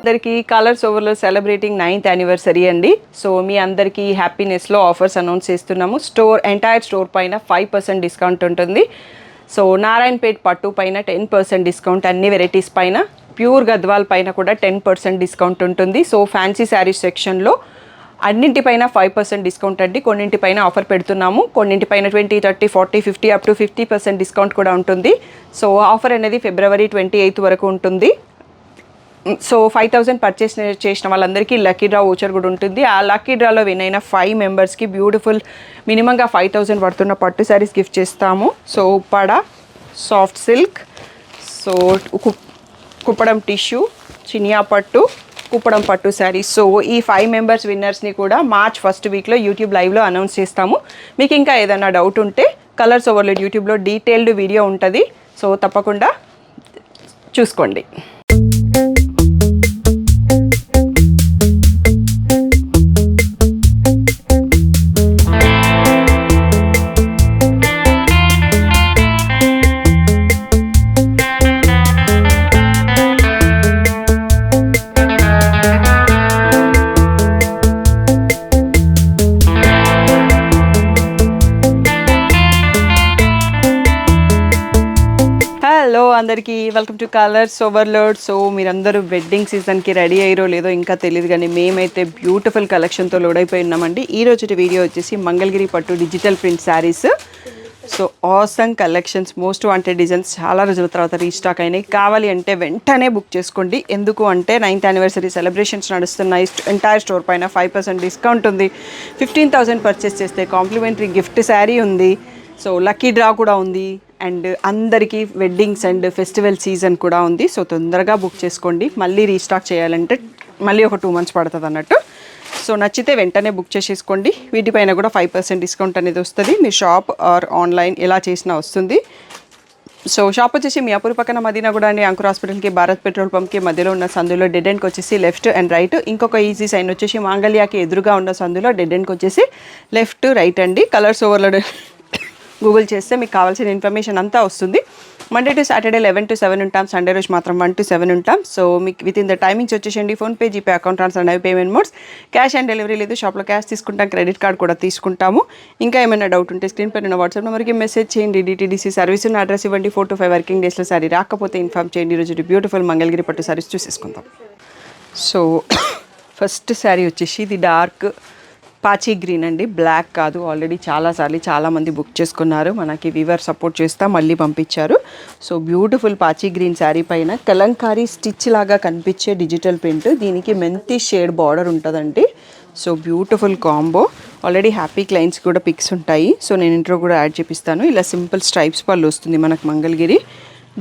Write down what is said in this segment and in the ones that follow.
అందరికీ కలర్స్ ఓవర్లో celebrating 9th anniversary అండి. సో మీ అందరికీ హ్యాపీనెస్లో ఆఫర్స్ అనౌన్స్ చేస్తున్నాము. ఎంటైర్ స్టోర్ పైన 5% డిస్కౌంట్ ఉంటుంది. సో నారాయణపేట్ పట్టు పైన 10% డిస్కౌంట్, అన్ని వెరైటీస్ పైన, ప్యూర్ గద్వాల్ పైన కూడా 10% డిస్కౌంట్ ఉంటుంది. సో ఫ్యాన్సీ శారీస్ సెక్షన్లో అన్నింటిపైన 5% డిస్కౌంట్ అండి. కొన్నింటిపైన ఆఫర్ పెడుతున్నాము, కొన్నింటిపైన 20, 30, 40, 50 అప్ టు 50% డిస్కౌంట్ కూడా ఉంటుంది. సో ఆఫర్ అనేది February 28 వరకు ఉంటుంది. సో 5,000 పర్చేస్ చేసిన వాళ్ళందరికీ లక్కీ డ్రా ఓచర్ కూడా ఉంటుంది. ఆ లక్కీ డ్రాలో విన్ అయిన 5 మెంబర్స్కి బ్యూటిఫుల్ మినిమంగా 5,000 పడుతున్న పట్టు శారీస్ గిఫ్ట్ చేస్తాము. So Uppada, soft silk, so Kuppadam tissue, Chiniya పట్టు, కుప్పడం పట్టు శారీస్. సో ఈ 5 మెంబర్స్ విన్నర్స్ని కూడా మార్చ్ 1st వీక్లో యూట్యూబ్ లైవ్లో అనౌన్స్ చేస్తాము. మీకు ఇంకా ఏదైనా డౌట్ ఉంటే కలర్స్ ఓవర్లోడ్ యూట్యూబ్లో డీటెయిల్డ్ వీడియో ఉంటుంది. సో తప్పకుండా చూసుకోండి. హలో అందరికీ, welcome to colours overload. So మీరందరూ వెడ్డింగ్ సీజన్కి రెడీ అయ్యారో లేదో ఇంకా తెలియదు, కానీ మేమైతే బ్యూటిఫుల్ కలెక్షన్తో లోడ్ అయిపోయి ఉన్నామండి. ఈ రోజు వీడియో వచ్చేసి మంగళగిరి పట్టు digital print saris. So awesome collections, most wanted designs చాలా రోజుల తర్వాత రీస్టాక్ అయినాయి. కావాలి అంటే వెంటనే బుక్ చేసుకోండి. ఎందుకు అంటే 9th యానివర్సరీ సెలబ్రేషన్స్ నడుస్తున్నాయి. ఎంటైర్ స్టోర్ పైన 5% డిస్కౌంట్ ఉంది. 15,000 పర్చేస్ చేస్తే కాంప్లిమెంటరీ గిఫ్ట్ శారీ ఉంది. సో లక్కీ డ్రా కూడా ఉంది. అండ్ అందరికీ వెడ్డింగ్స్ అండ్ ఫెస్టివల్ సీజన్ కూడా ఉంది. సో తొందరగా బుక్ చేసుకోండి. మళ్ళీ రీస్టాక్ చేయాలంటే మళ్ళీ ఒక 2 months పడుతుంది అన్నట్టు. సో నచ్చితే వెంటనే బుక్ చేసేసుకోండి. వీటిపైన కూడా 5% డిస్కౌంట్ అనేది వస్తుంది. మీ షాప్ ఆర్ ఆన్లైన్ ఎలా చేసినా వస్తుంది. సో షాప్ వచ్చేసి మియాపూర్ పక్కన మదీనాగూడ అండి. అంకుర్ హాస్పిటల్కి, భారత్ పెట్రోల్ పంప్కి మధ్యలో ఉన్న సందులో డెడ్ ఎండ్కి వచ్చేసి లెఫ్ట్ అండ్ రైట్. ఇంకొక ఈజీ సైన్ వచ్చేసి మాంగళ్యాకి ఎదురుగా ఉన్న సందులో డెడ్ ఎండ్కి వచ్చేసి లెఫ్ట్ రైట్ అండి. కలర్స్ ఓవర్లోడ్ గూగుల్ చేస్తే మీకు కావాల్సిన ఇన్ఫర్మేషన్ అంతా వస్తుంది. మండే టు సాటర్డే 11 to 7 ఉంటాం. సండే రోజు మాత్రం 1 to 7 ఉంటాం. సో మీకు విత్ ఇన్ ద టైమింగ్స్ వచ్చేసండి. ఫోన్పే, జీపే, అకౌంట్ ట్రాన్స్ఫర్ అనేవి payment modes. Cash on delivery లేదు. షాప్లో క్యాష్ తీసుకుంటాం, క్రెడిట్ కార్డ్ కూడా తీసుకుంటాము. ఇంకా ఏమైనా డౌట్ ఉంటే స్క్రీన్ పైన వాట్సాప్ నెంబర్కి మెసేజ్ చేయండి. DTDC సర్వీస్ ఉన్న అడ్రస్ ఇవ్వండి. 4 to 5 వర్కింగ్ డేస్లో సారీ రాకపోతే ఇన్ఫార్మ్ చేయండి. ఈరోజు బ్యూటిఫుల్ మంగళగిరి పట్టు సారీస్ చూసేసుకుందాం. సో ఫస్ట్ శారీ వచ్చేసి ఇది డార్క్ పాచీ గ్రీన్ అండి, బ్లాక్ కాదు. ఆల్రెడీ చాలామంది బుక్ చేసుకున్నారు. మనకి వీవర్ సపోర్ట్ చేస్తా మళ్ళీ పంపించారు. సో బ్యూటిఫుల్ పాచీ గ్రీన్ శారీ పైన కలంకారీ స్టిచ్ లాగా కనిపించే డిజిటల్ ప్రింట్. దీనికి మెంతి షేడ్ బార్డర్ ఉంటుందండి. So beautiful combo. Already happy clients కూడా పిక్స్ ఉంటాయి. సో నేను ఇంట్రో కూడా యాడ్ చేపిస్తాను. ఇలా సింపుల్ స్ట్రైప్స్ పళ్ళు వస్తుంది మనకు మంగళగిరి.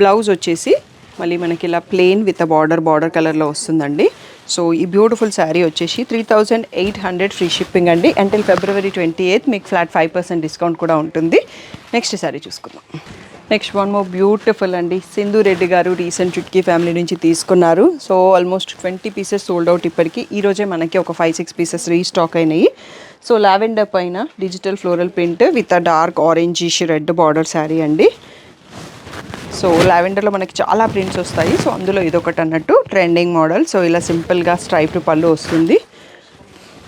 బ్లౌజ్ వచ్చేసి మళ్ళీ మనకి ఇలా ప్లెయిన్ విత్ బార్డర్ కలర్లో వస్తుందండి. సో ఈ బ్యూటిఫుల్ శారీ వచ్చేసి 3,800 ఫ్రీ షిప్పింగ్ అండి. అంటిల్ February 28 మీకు ఫ్లాట్ 5% డిస్కౌంట్ కూడా ఉంటుంది. నెక్స్ట్ శారీ చూసుకుందాం. నెక్స్ట్ వన్ మోర్ బ్యూటిఫుల్ అండి. సింధు రెడ్డి గారు రీసెంట్ చుట్కీ ఫ్యామిలీ నుంచి తీసుకున్నారు. So almost 20 pieces sold out ఇప్పటికి. ఈరోజే మనకి ఒక 5-6 పీసెస్ రీస్టాక్ అయినాయి. సో లావెండర్ పైన digital floral print with dark orangish red border sari అండి. సో లావెండర్లో మనకి చాలా ప్రింట్స్ వస్తాయి. సో అందులో ఇదొకటి అన్నట్టు ట్రెండింగ్ మోడల్. సో ఇలా సింపుల్గా స్ట్రైప్డ్ పళ్ళు వస్తుంది.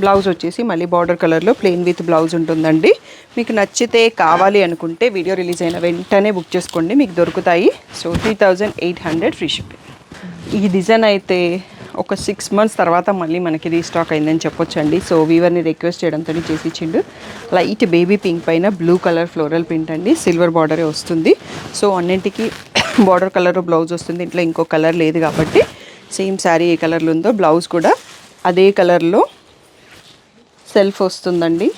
బ్లౌజ్ వచ్చేసి మళ్ళీ బార్డర్ కలర్లో ప్లెయిన్ విత్ బ్లౌజ్ ఉంటుందండి. మీకు నచ్చితే కావాలి అనుకుంటే వీడియో రిలీజ్ అయిన వెంటనే బుక్ చేసుకోండి, మీకు దొరుకుతాయి. So 3,800 free shipping. ఈ డిజైన్ అయితే ఒక 6 months తర్వాత మళ్ళీ మనకి రీస్టాక్ అయిందని చెప్పొచ్చండి. సో వీవర్ని రిక్వెస్ట్ చేయడంతో చేసి ఇచ్చిండు. లైట్ బేబీ పింక్ పైన బ్లూ కలర్ ఫ్లోరల్ ప్రింట్ అండి. సిల్వర్ బార్డరే వస్తుంది. సో అన్నింటికి బార్డర్ కలర్ బ్లౌజ్ వస్తుంది. ఇంట్లో ఇంకో కలర్ లేదు కాబట్టి సేమ్ శారీ ఏ కలర్లో ఉందో బ్లౌజ్ కూడా అదే కలర్లో సెల్ఫ్ వస్తుందండి.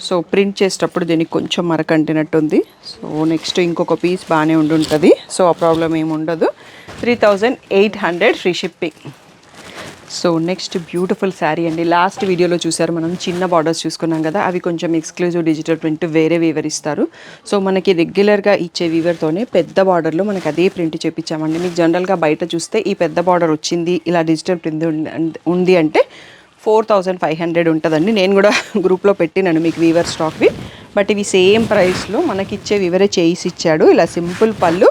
సో ప్రింట్ చేసేటప్పుడు దీనికి కొంచెం మరకంటినట్టుంది. సో నెక్స్ట్ ఇంకొక పీస్ బాగానే ఉంటుంది. సో ఆ ప్రాబ్లం ఏమి ఉండదు. 3,800 free shipping. So next beautiful sari అండి. లాస్ట్ వీడియోలో చూసారు మనం చిన్న బార్డర్స్ చూసుకున్నాం కదా, అవి కొంచెం ఎక్స్క్లూజివ్ డిజిటల్ ప్రింట్ వేరే వీవర్ ఇస్తారు. సో మనకి రెగ్యులర్గా ఇచ్చే వీవర్తోనే పెద్ద బార్డర్లో మనకి అదే ప్రింట్ చేపించామండి. మీకు జనరల్గా బయట చూస్తే ఈ పెద్ద బార్డర్ వచ్చింది ఇలా డిజిటల్ ప్రింట్ ఉంది అంటే 4,500 ఉంటుందండి. నేను కూడా గ్రూప్లో పెట్టినాను మీకు వీవర్ స్టాక్వి. బట్ ఇవి సేమ్ ప్రైస్లో మనకి ఇచ్చే వీవరే చేసి ఇచ్చాడు. ఇలా సింపుల్ పళ్ళు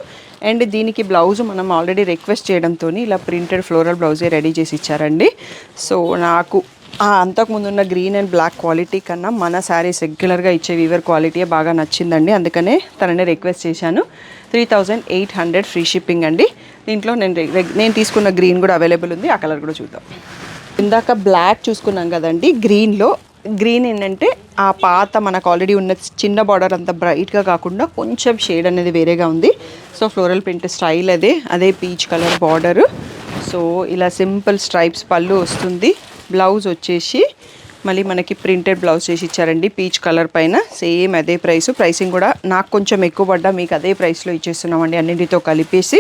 అండ్ దీనికి బ్లౌజ్ మనం ఆల్రెడీ రిక్వెస్ట్ చేయడంతో ఇలా ప్రింటెడ్ ఫ్లోరల్ బ్లౌజే రెడీ చేసి ఇచ్చారండి. సో నాకు అంతకుముందు ఉన్న గ్రీన్ అండ్ బ్లాక్ క్వాలిటీ కన్నా మన శారీస్ రెగ్యులర్గా ఇచ్చే వీవర్ క్వాలిటీయే బాగా నచ్చిందండి. అందుకనే తననే రిక్వెస్ట్ చేశాను. 3800 ఫ్రీ షిప్పింగ్ అండి. దీంట్లో నేను తీసుకున్న గ్రీన్ కూడా అవైలబుల్ ఉంది. ఆ కలర్ కూడా చూద్దాం. ఇందాక బ్లాక్ చూసుకున్నాం కదండి. గ్రీన్ ఏంటంటే ఆ పాత మనకు ఆల్రెడీ ఉన్న చిన్న బార్డర్ అంత బ్రైట్గా కాకుండా కొంచెం షేడ్ అనేది వేరేగా ఉంది. సో ఫ్లోరల్ ప్రింట్ స్టైల్ అదే పీచ్ కలర్ బార్డర్. సో ఇలా సింపుల్ స్ట్రైప్స్ పళ్ళు వస్తుంది. బ్లౌజ్ వచ్చేసి మళ్ళీ మనకి ప్రింటెడ్ బ్లౌజ్ చేసి ఇచ్చారండి పీచ్ కలర్ పైన. సేమ్ అదే ప్రైసింగ్ కూడా నాకు కొంచెం ఎక్కువ పడ్డా మీకు అదే ప్రైస్లో ఇచ్చేస్తున్నామండి అన్నింటితో కలిపేసి.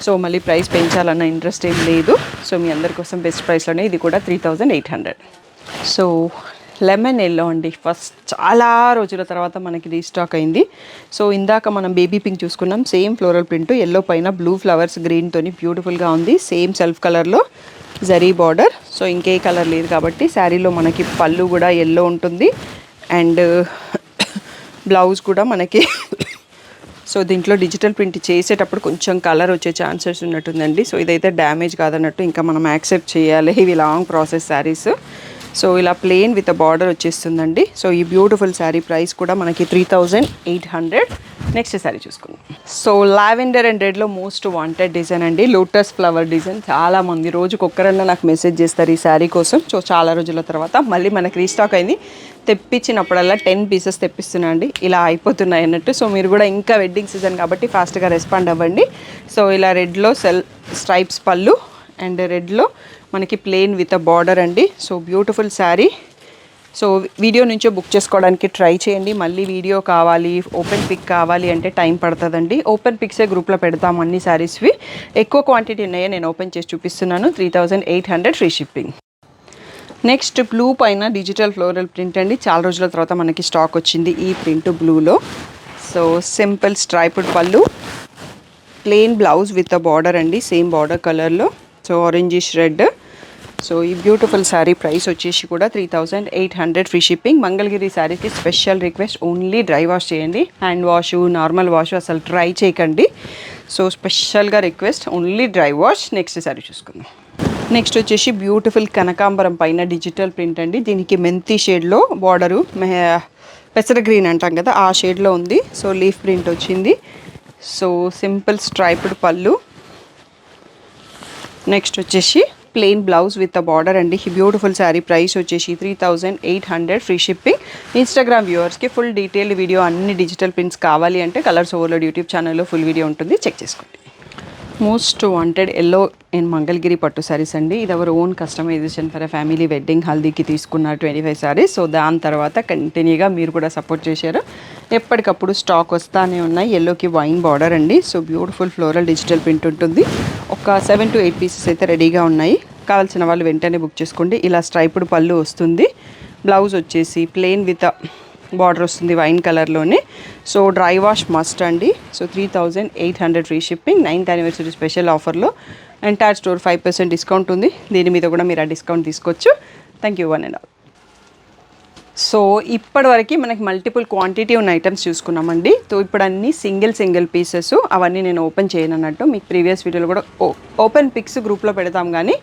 సో మళ్ళీ ప్రైస్ పెంచాలన్న ఇంట్రెస్ట్ ఏం లేదు. సో మీ అందరి కోసం బెస్ట్ ప్రైస్లోనే ఇది కూడా 3800. సో లెమన్ ఎల్లో అండి. ఫస్ట్ చాలా రోజుల తర్వాత మనకి రీస్టాక్ అయింది. సో ఇందాక మనం బేబీ పింక్ చూసుకున్నాం. సేమ్ ఫ్లోరల్ ప్రింట్ ఎల్లో పైన బ్లూ ఫ్లవర్స్ గ్రీన్తోని బ్యూటిఫుల్గా ఉంది. సేమ్ సెల్ఫ్ కలర్లో జరీ బార్డర్. సో ఇంకే కలర్ లేదు కాబట్టి శారీలో మనకి పళ్ళు కూడా ఎల్లో ఉంటుంది అండ్ బ్లౌజ్ కూడా మనకి సో దీంట్లో డిజిటల్ ప్రింట్ చేసేటప్పుడు కొంచెం కలర్ వచ్చే ఛాన్సెస్ ఉన్నట్టుందండి. సో ఇదైతే డ్యామేజ్ కాదన్నట్టు ఇంకా మనం యాక్సెప్ట్ చేయాలి. ఇవి లాంగ్ ప్రాసెస్ శారీస్. సో ఇలా ప్లెయిన్ విత్ బార్డర్ వచ్చేస్తుందండి. సో ఈ బ్యూటిఫుల్ శారీ ప్రైస్ కూడా మనకి 3800. నెక్స్ట్ శారీ చూసుకుందాం. సో లావెండర్ అండ్ రెడ్లో మోస్ట్ వాంటెడ్ డిజైన్ అండి. Lotus flower design. చాలామంది రోజుకొక్కరన్నా నాకు మెసేజ్ చేస్తారు ఈ శారీ కోసం. సో చాలా రోజుల తర్వాత మళ్ళీ మనకి రీస్టాక్ అయింది. తెప్పించినప్పుడల్లా 10 పీసెస్ తెప్పిస్తున్నా అండి. ఇలా అయిపోతున్నాయి అన్నట్టు. సో మీరు కూడా ఇంకా వెడ్డింగ్ సీజన్ కాబట్టి ఫాస్ట్గా రెస్పాండ్ అవ్వండి. సో ఇలా రెడ్లో స్ట్రైప్స్ పళ్ళు అండ్ రెడ్లో మనకి ప్లెయిన్ విత్ అ బార్డర్ అండి. So beautiful sari. So video నుంచో బుక్ చేసుకోవడానికి ట్రై చేయండి. మళ్ళీ వీడియో కావాలి, ఓపెన్ పిక్ కావాలి అంటే టైం పడుతుందండి. ఓపెన్ పిక్సే గ్రూప్లో పెడతాము అన్ని శారీస్వి. ఎక్కువ క్వాంటిటీ ఉన్నాయో నేను ఓపెన్ చేసి చూపిస్తున్నాను. 3800 ఫ్రీ షిప్పింగ్. నెక్స్ట్ బ్లూ పైన డిజిటల్ ఫ్లోరల్ ప్రింట్ అండి. చాలా రోజుల తర్వాత మనకి స్టాక్ వచ్చింది ఈ ప్రింట్ బ్లూలో. సో సింపుల్ స్ట్రైప్డ్ పళ్ళు, plain blouse with a border అండి. సేమ్ బార్డర్ కలర్లో. So orangish red. సో ఈ బ్యూటిఫుల్ శారీ ప్రైస్ వచ్చేసి కూడా 3800 ఫ్రీ షిప్పింగ్. మంగళగిరి శారీకి special request, only dry wash చేయండి. హ్యాండ్ వాష్, నార్మల్ వాష్ అసలు ట్రై చేయకండి. సో స్పెషల్గా request, only dry wash. Next sari చూసుకుందాం. నెక్స్ట్ వచ్చేసి బ్యూటిఫుల్ కనకాంబరం పైన డిజిటల్ ప్రింట్ అండి. దీనికి మెంతి షేడ్లో బార్డరు, పెసర గ్రీన్ అంటాం కదా ఆ షేడ్లో ఉంది. సో లీఫ్ ప్రింట్ వచ్చింది. సో సింపుల్ స్ట్రైప్డ్ పళ్ళు. నెక్స్ట్ వచ్చేసి plain blouse with a border అండి. ఈ బ్యూటిఫుల్ శారీ ప్రైస్ వచ్చేసి 3800 ఫ్రీ షిప్పింగ్. ఇన్స్టాగ్రామ్ వ్యూవర్స్కి ఫుల్ డీటెయిల్డ్ వీడియో అన్ని డిజిటల్ ప్రింట్స్ కావాలి అంటే కలర్స్ ఓవర్లోడ్ యూట్యూబ్ ఛానల్లో ఫుల్ వీడియో ఉంటుంది, చెక్ చేసుకోండి. Most wanted yellow in Mangalagiri పట్టు శారీస్ అండి. ఇది our own customisation for a family wedding హల్దీకి తీసుకున్న 25 శారీస్. సో దాని తర్వాత కంటిన్యూగా మీరు కూడా సపోర్ట్ చేశారు. ఎప్పటికప్పుడు స్టాక్ వస్తానే ఉన్నాయి. ఎల్లోకి వైన్ బార్డర్ అండి. So beautiful floral digital print ఉంటుంది. ఒక 7 to 8 పీసెస్ అయితే రెడీగా ఉన్నాయి. కావాల్సిన వాళ్ళు వెంటనే బుక్ చేసుకోండి. ఇలా స్ట్రైప్డ్ పళ్ళు వస్తుంది. బ్లౌజ్ వచ్చేసి ప్లెయిన్ విత్ బార్డర్ వస్తుంది వైన్ కలర్లోనే. సో డ్రై వాష్ మస్ట్ అండి. So 3800 free shipping. 9th anniversary special ఆఫర్లో ఎంటైర్ స్టోర్ 5% డిస్కౌంట్ ఉంది. దీని మీద కూడా మీరు ఆ డిస్కౌంట్ తీసుకోవచ్చు. Thank you one and all. So ఇప్పటివరకు మనకి మల్టిపుల్ క్వాంటిటీ ఉన్న ఐటమ్స్ చూసుకున్నామండి. సో ఇప్పుడు అన్నీ సింగిల్ పీసెస్, అవన్నీ నేను ఓపెన్ చేయను అన్నట్టు. మీకు ప్రీవియస్ వీడియోలో కూడా ఓపెన్ పిక్స్ గ్రూప్లో పెడతాం కానీ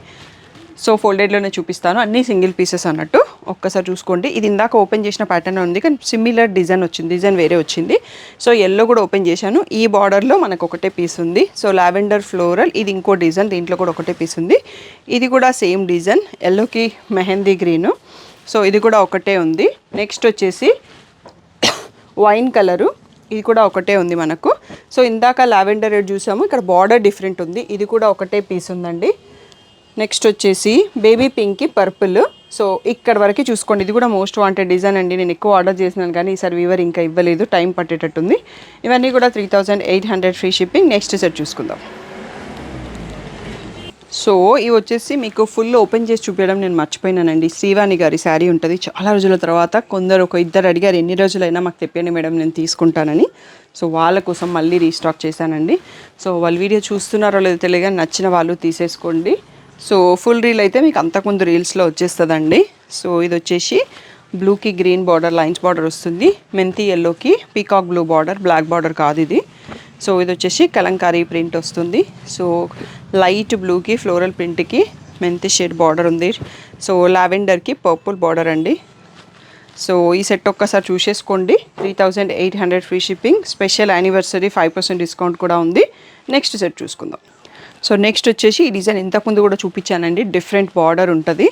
సో ఫోల్డెడ్లోనే చూపిస్తాను. అన్నీ సింగిల్ పీసెస్ అన్నట్టు. ఒక్కసారి చూసుకోండి. ఇది ఇందాక ఓపెన్ చేసిన ప్యాటర్న్ ఉంది కానీ సిమిలర్ డిజైన్ వచ్చింది, డిజైన్ వేరే వచ్చింది. సో ఎల్లో కూడా ఓపెన్ చేశాను. ఈ బార్డర్లో మనకు ఒకటే పీస్ ఉంది. సో లావెండర్ ఫ్లోరల్, ఇది ఇంకో డిజైన్, దీంట్లో కూడా ఒకటే పీస్ ఉంది. ఇది కూడా సేమ్ డిజైన్, ఎల్లోకి మెహందీ గ్రీను. సో ఇది కూడా ఒకటే ఉంది. నెక్స్ట్ వచ్చేసి వైన్ కలరు, ఇది కూడా ఒకటే ఉంది మనకు. సో ఇందాక లావెండర్ రెడ్ చూసాము, ఇక్కడ బార్డర్ డిఫరెంట్ ఉంది. ఇది కూడా ఒకటే పీస్ ఉందండి. నెక్స్ట్ వచ్చేసి బేబీ పింక్కి పర్పుల్. సో ఇక్కడ వరకు చూసుకోండి. ఇది కూడా మోస్ట్ వాంటెడ్ డిజైన్ అండి. నేను ఎక్కువ ఆర్డర్ చేసినాను కానీ ఈసారి వీవర్ ఇంకా ఇవ్వలేదు, టైం పట్టేటట్టుంది. ఇవన్నీ కూడా 3800 ఫ్రీ షిప్పింగ్. నెక్స్ట్ సెట్ చూసుకుందాం. సో ఇవి వచ్చేసి మీకు ఫుల్ ఓపెన్ చేసి చూపించడం నేను మర్చిపోయినానండి. శ్రీవాణి గారి శారీ ఉంటుంది. చాలా రోజుల తర్వాత ఒక ఇద్దరు అడిగారు, ఎన్ని రోజులైనా మాకు తెప్పండి మేడం నేను తీసుకుంటానని. సో వాళ్ళ కోసం మళ్ళీ రీస్టాక్ చేశానండి. సో వాళ్ళు వీడియో చూస్తున్నారో లేదో తెలియదు, నచ్చిన వాళ్ళు తీసేసుకోండి. సో ఫుల్ రీల్ అయితే మీకు అంతకుముందు రీల్స్లో వచ్చేస్తుందండి. సో ఇది వచ్చేసి బ్లూకి గ్రీన్ బార్డర్, లైన్స్ బార్డర్ వస్తుంది. మెంతి ఎల్లోకి peacock blue border, black border కాదు ఇది. సో ఇది వచ్చేసి కలంకారీ ప్రింట్ వస్తుంది. సో లైట్ బ్లూకి ఫ్లోరల్ ప్రింట్కి మెంతి షేడ్ బార్డర్ ఉంది. సో లావెండర్కి పర్పుల్ బార్డర్ అండి. సో ఈ సెట్ ఒక్కసారి చూసేసుకోండి. 3800 free shipping, special anniversary 5% discount కూడా ఉంది. నెక్స్ట్ సెట్ చూసుకుందాం. సో నెక్స్ట్ వచ్చేసి ఈ డిజైన్ ఇంతకుముందు కూడా చూపించానండి, డిఫరెంట్ బార్డర్ ఉంటుంది.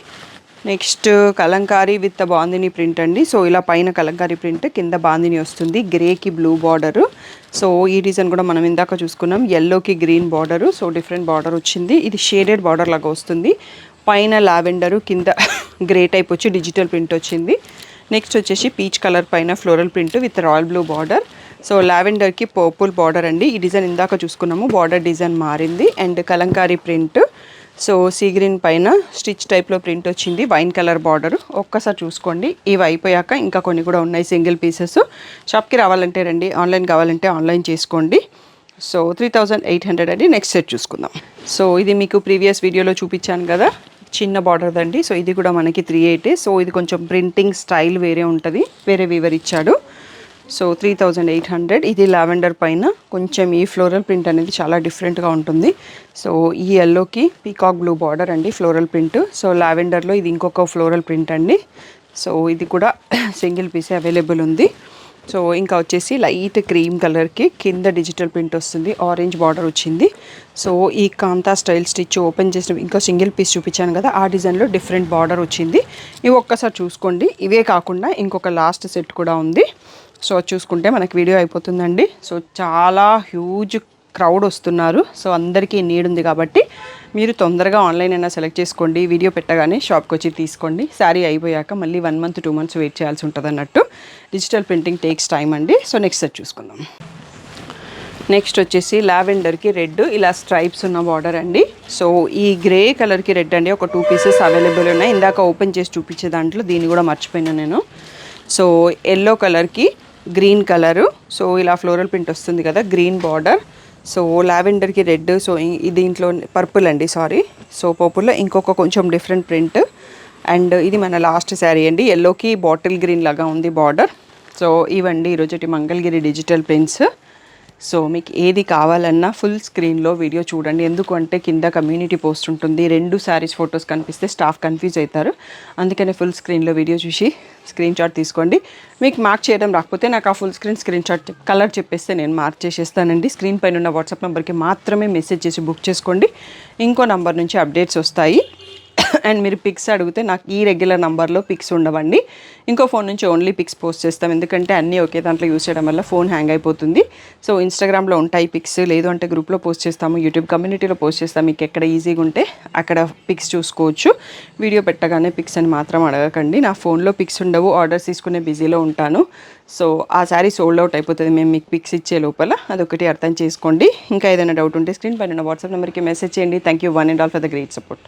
Next Kalamkari with Bandhani print అండి. సో ఇలా పైన కలంకారీ ప్రింట్, కింద బాందిని వస్తుంది. గ్రేకి బ్లూ బార్డరు. సో ఈ డిజైన్ కూడా మనం ఇందాక చూసుకున్నాం, ఎల్లోకి green border. So different border వచ్చింది. ఇది షేడెడ్ బార్డర్ లాగా వస్తుంది. పైన లావెండరు, కింద గ్రే టైప్ వచ్చి డిజిటల్ ప్రింట్ వచ్చింది. నెక్స్ట్ వచ్చేసి పీచ్ కలర్ పైన floral print with royal blue border. So లావెండర్కి పర్పుల్ బార్డర్ అండి. ఈ డిజైన్ ఇందాక చూసుకున్నాము, బార్డర్ డిజైన్ మారింది. And Kalamkari print. So sea green పైన స్టిచ్ టైప్లో ప్రింట్ వచ్చింది, వైన్ కలర్ బార్డర్. ఒక్కసారి చూసుకోండి. ఇవి అయిపోయాక ఇంకా కొన్ని కూడా ఉన్నాయి సింగిల్ పీసెస్. షాప్కి రావాలంటే రండి, ఆన్లైన్ కావాలంటే ఆన్లైన్ చేసుకోండి. సో 3800 అండి. నెక్స్ట్ సెట్ చూసుకుందాం. సో ఇది మీకు ప్రీవియస్ వీడియోలో చూపించాను కదా, చిన్న బార్డర్ అండి. సో ఇది కూడా మనకి 38. సో ఇది కొంచెం ప్రింటింగ్ స్టైల్ వేరే ఉంటుంది, వేరే వీవర్ ఇచ్చాడు. సో 3800. ఇది లావెండర్ పైన కొంచెం ఈ ఫ్లోరల్ ప్రింట్ అనేది చాలా డిఫరెంట్గా ఉంటుంది. సో ఈ ఎల్లోకి పీకాక్ బ్లూ బార్డర్ అండి, ఫ్లోరల్ ప్రింట్. సో లావెండర్లో ఇది ఇంకొక ఫ్లోరల్ ప్రింట్ అండి. సో ఇది కూడా సింగిల్ పీసే అవైలబుల్ ఉంది. సో ఇంకా వచ్చేసి లైట్ క్రీమ్ కలర్కి కింద డిజిటల్ ప్రింట్ వస్తుంది, ఆరెంజ్ బార్డర్ వచ్చింది. సో ఈ కాంతా స్టైల్ స్టిచ్ ఓపెన్ చేసిన ఇంకా సింగిల్ పీస్ చూపించాను కదా, ఆ డిజైన్లో డిఫరెంట్ బార్డర్ వచ్చింది. ఇవి ఒక్కసారి చూసుకోండి. ఇవే కాకుండా ఇంకొక లాస్ట్ సెట్ కూడా ఉంది. సో చూసుకుంటే మనకి వీడియో అయిపోతుందండి. సో చాలా హ్యూజ్ క్రౌడ్ వస్తున్నారు. సో అందరికీ నీడ్ ఉంది కాబట్టి మీరు తొందరగా ఆన్లైన్ అయినా సెలెక్ట్ చేసుకోండి. వీడియో పెట్టగానే షాప్కి వచ్చి తీసుకోండి. శారీ అయిపోయాక మళ్ళీ 1 month 2 months వెయిట్ చేయాల్సి ఉంటుంది అన్నట్టు. డిజిటల్ ప్రింటింగ్ టేక్స్ టైం అండి. సో నెక్స్ట్ సెట్ చూసుకుందాం. నెక్స్ట్ వచ్చేసి లావెండర్కి రెడ్, ఇలా స్ట్రైప్స్ ఉన్న బార్డర్ అండి. సో ఈ గ్రే కలర్కి రెడ్ అండి. ఒక 2 pieces అవైలబుల్ ఉన్నాయి. ఇందాక ఓపెన్ చేసి చూపించే దాంట్లో దీన్ని కూడా మర్చిపోయినా నేను. సో ఎల్లో కలర్కి గ్రీన్ కలరు. సో ఇలా ఫ్లోరల్ ప్రింట్ వస్తుంది కదా, గ్రీన్ బార్డర్. సో లావెండర్కి రెడ్. సో దీంట్లో పర్పుల్ అండి, సారీ. సో పర్పుల్లో ఇంకొక కొంచెం డిఫరెంట్ ప్రింట్. అండ్ ఇది మన లాస్ట్ శారీ అండి. ఎల్లోకి బాటిల్ గ్రీన్ లాగా ఉంది బార్డర్. సో ఇవండి ఈరోజు మంగళగిరి డిజిటల్ ప్రింట్స్. సో మీకు ఏది కావాలన్నా ఫుల్ స్క్రీన్లో వీడియో చూడండి. ఎందుకంటే కింద కమ్యూనిటీ పోస్ట్ ఉంటుంది, 2 శారీస్ ఫొటోస్ కనిపిస్తే స్టాఫ్ కన్ఫ్యూజ్ అవుతారు. అందుకనే ఫుల్ స్క్రీన్లో వీడియో చూసి స్క్రీన్ షాట్ తీసుకోండి. మీకు మార్క్ చేయడం రాకపోతే నాకు ఆ ఫుల్ స్క్రీన్ షాట్ కలర్ చెప్పేస్తే నేను మార్క్ చేసేస్తానండి. స్క్రీన్ పైన ఉన్న వాట్సాప్ నెంబర్కి మాత్రమే మెసేజ్ చేసి బుక్ చేసుకోండి. ఇంకో నంబర్ నుంచి అప్డేట్స్ వస్తాయి. అండ్ మీరు పిక్స్ అడిగితే నాకు ఈ రెగ్యులర్ నెంబర్లో పిక్స్ ఉండవండి. ఇంకో ఫోన్ నుంచి ఓన్లీ పిక్స్ పోస్ట్ చేస్తాం, ఎందుకంటే అన్నీ ఒకే దాంట్లో యూస్ చేయడం వల్ల ఫోన్ హ్యాంగ్ అయిపోతుంది. సో ఇన్స్టాగ్రామ్లో ఉంటాయి పిక్స్, లేదు అంటే గ్రూప్లో పోస్ట్ చేస్తాము, యూట్యూబ్ కమ్యూనిటీలో పోస్ట్ చేస్తాము. మీకు ఎక్కడ ఈజీగా ఉంటే అక్కడ పిక్స్ చూసుకోవచ్చు. వీడియో పెట్టగానే పిక్స్ అని మాత్రం అడగకండి. నా ఫోన్లో పిక్స్ ఉండవు, ఆర్డర్స్ తీసుకునే బిజీలో ఉంటాను. సో ఆ శారీ సోల్డ్ అవుట్ అయిపోతుంది మేము మీకు పిక్స్ ఇచ్చే లోపల, అదొకటి అర్థం చేసుకోండి. ఇంకా ఏదైనా డౌట్ ఉంటే స్క్రీన్ పైన వాట్సాప్ నెంబర్కి మెసేజ్ చేయండి. Thank you one and all for the great support.